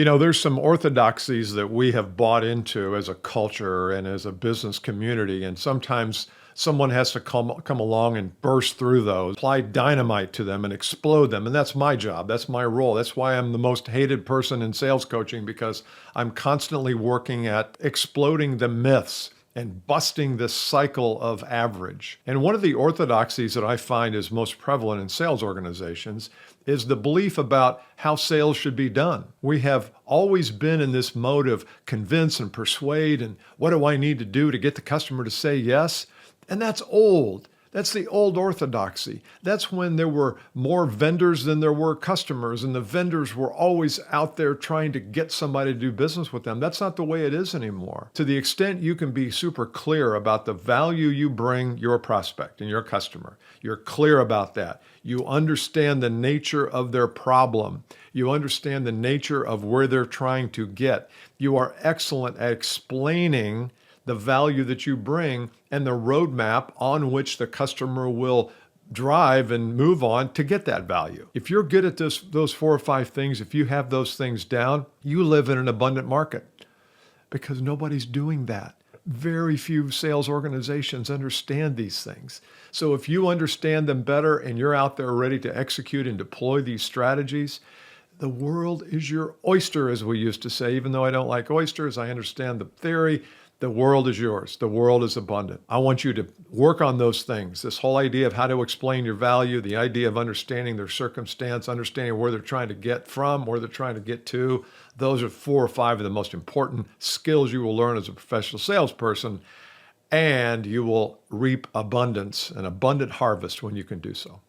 There's some orthodoxies that we have bought into as a culture and as a business community, and sometimes someone has to come along and burst through those, apply dynamite to them and explode them. And that's my job. That's my role. That's why I'm the most hated person in sales coaching, because I'm constantly working at exploding the myths and busting this cycle of average. And one of the orthodoxies that I find is most prevalent in sales organizations is the belief about how sales should be done. We have always been in this mode of convince and persuade and what do I need to do to get the customer to say yes? And that's old. That's the old orthodoxy. That's when there were more vendors than there were customers, and the vendors were always out there trying to get somebody to do business with them. That's not the way it is anymore. To the extent you can be super clear about the value you bring your prospect and your customer, you're clear about that. You understand the nature of their problem. You understand the nature of where they're trying to get. You are excellent at explaining the value that you bring and the roadmap on which the customer will drive and move on to get that value. If you're good at those 4 or 5 things, if you have those things down, you live in an abundant market, because nobody's doing that. Very few sales organizations understand these things. So if you understand them better and you're out there ready to execute and deploy these strategies, the world is your oyster, as we used to say. Even though I don't like oysters, I understand the theory. The world is yours. The world is abundant. I want you to work on those things. This whole idea of how to explain your value, the idea of understanding their circumstance, understanding where they're trying to get from, where they're trying to get to. Those are 4 or 5 of the most important skills you will learn as a professional salesperson, and you will reap abundance, an abundant harvest when you can do so.